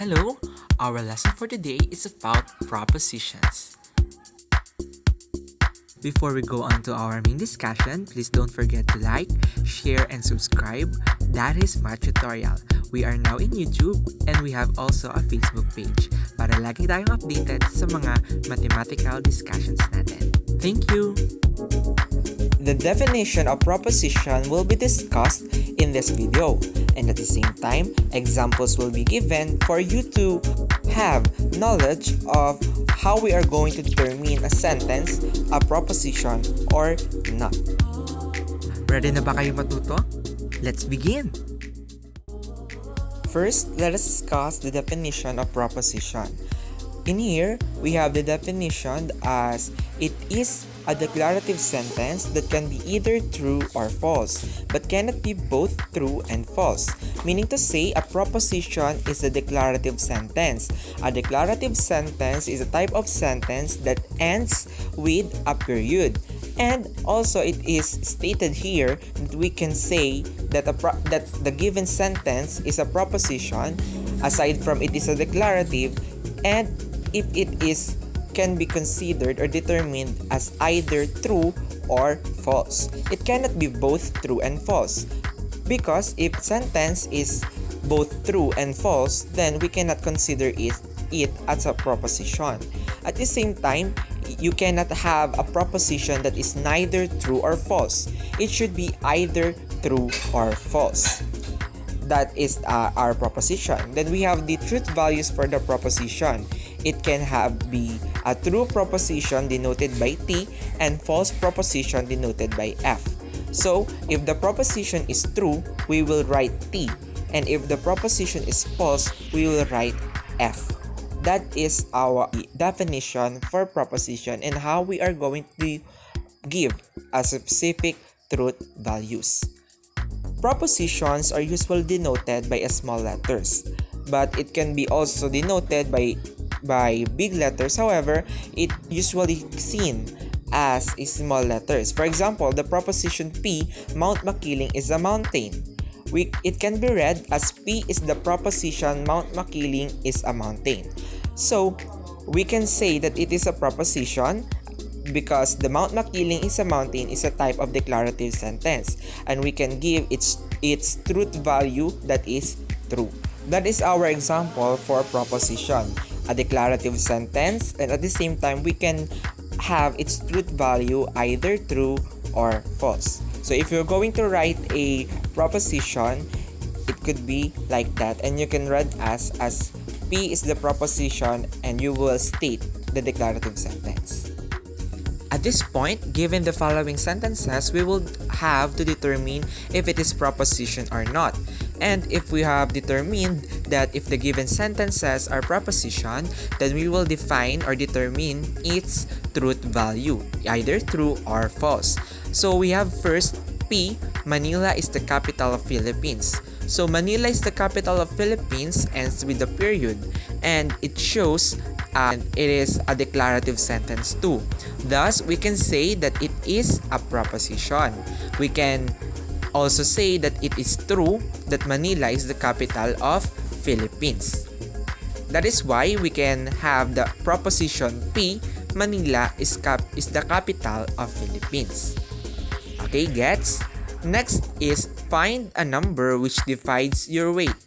Hello, our lesson for today is about propositions. Before we go on to our main discussion, please don't forget to like, share, and subscribe. That is my tutorial. We are now in YouTube and we have also a Facebook page para lagi tayong updated sa mga mathematical discussions natin. Thank you! The definition of proposition will be discussed in this video, and at the same time, examples will be given for you to have knowledge of how we are going to determine a sentence, a proposition, or not. Ready na ba kayo matuto? Let's begin! First, let us discuss the definition of proposition. In here, we have the definition as it is a declarative sentence that can be either true or false, but cannot be both true and false. Meaning to say, a proposition is a declarative sentence. A declarative sentence is a type of sentence that ends with a period. And also, it is stated here that we can say that the given sentence is a proposition, aside from it is a declarative, and if it is can be considered or determined as either true or false. It cannot be both true and false, because if sentence is both true and false, then we cannot consider it as a proposition. At the same time, you cannot have a proposition that is neither true or false. It should be either true or false. That is our proposition. Then we have the truth values for the proposition. It can be a true proposition denoted by T and false proposition denoted by F. So, if the proposition is true, we will write T, and if the proposition is false, we will write F. That is our definition for proposition and how we are going to give a specific truth values. Propositions are usually denoted by small letters, but it can be also denoted by big letters. However, it usually seen as small letters. For example, the proposition P, Mount Makiling is a mountain. It can be read as P is the proposition Mount Makiling is a mountain. So, we can say that it is a proposition because the Mount Makiling is a mountain is a type of declarative sentence, and we can give its truth value that is true. That is our example for proposition, a declarative sentence, and at the same time we can have its truth value either true or false. So if you're going to write a proposition, it could be like that, and you can read as P is the proposition and you will state the declarative sentence. At this point, given the following sentences, we will have to determine if it is proposition or not. And if we have determined that if the given sentences are proposition, then we will define or determine its truth value, either true or false. So we have first P, Manila is the capital of Philippines. So Manila is the capital of Philippines ends with a period, and it shows it is a declarative sentence too. Thus, we can say that it is a proposition. We can also say that it is true that Manila is the capital of Philippines. That is why we can have the proposition P, Manila is the capital of Philippines. Okay, gets? Next is find a number which divides your weight.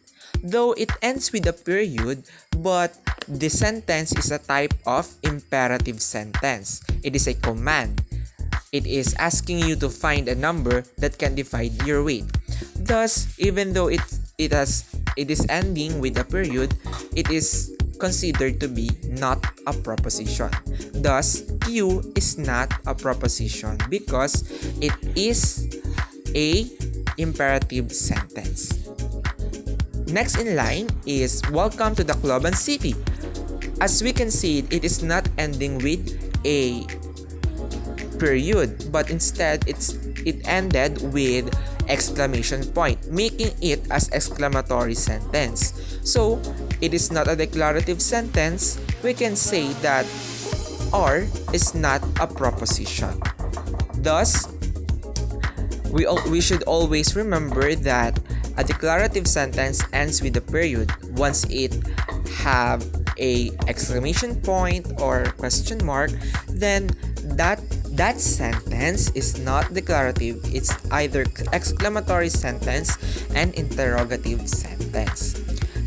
Though it ends with a period, but the sentence is a type of imperative sentence. It is a command. It is asking you to find a number that can divide your weight. Thus, even though it is ending with a period, it is considered to be not a proposition. Thus, Q is not a proposition because it is a imperative sentence. Next in line is welcome to the Cloban City. As we can see, it is not ending with a period, but instead it ended with exclamation point, making it as exclamatory sentence. So, it is not a declarative sentence. We can say that or is not a proposition. Thus, we should always remember that A declarative sentence ends with a period. Once it have a exclamation point or question mark, then that sentence is not declarative. It's either exclamatory sentence and interrogative sentence.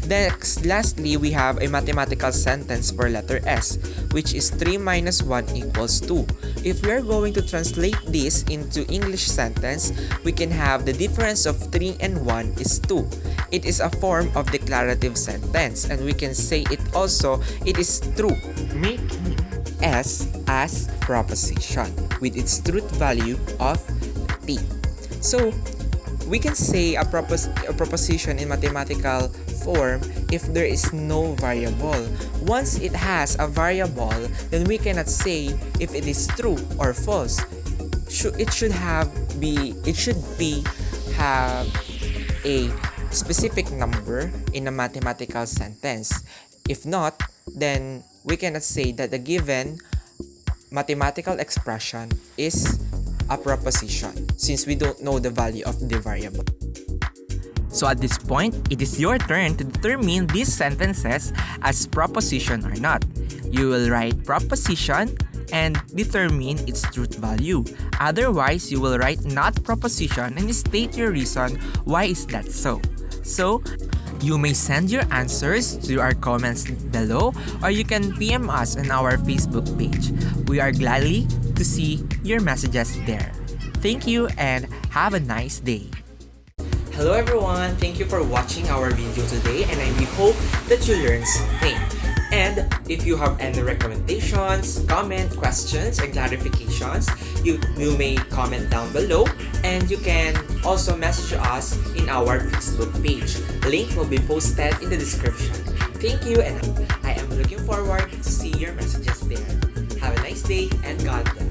Next, lastly, we have a mathematical sentence for letter S, which is 3 minus 1 equals 2. If we are going to translate this into English sentence, we can have the difference of 3 and 1 is 2. It is a form of declarative sentence, and we can say it is true, making S as proposition with its truth value of T. So, we can say a proposition in mathematical form if there is no variable. Once it has a variable, then we cannot say if it is true or false. It should be have a specific number in a mathematical sentence. If not, then we cannot say that the given mathematical expression is a proposition since we don't know the value of the variable. So at this point, it is your turn to determine these sentences as proposition or not. You will write proposition and determine its truth value. Otherwise, you will write not proposition and state your reason why is that so. So, you may send your answers to our comments below, or you can PM us on our Facebook page. We are gladly to see your messages there. Thank you and have a nice day. Hello everyone, thank you for watching our video today, and I hope that you learned something. And if you have any recommendations, questions, and clarifications, you may comment down below, and you can also message us in our Facebook page. Link will be posted in the description. Thank you, and I am looking forward to see your messages there. Have a nice day and God bless.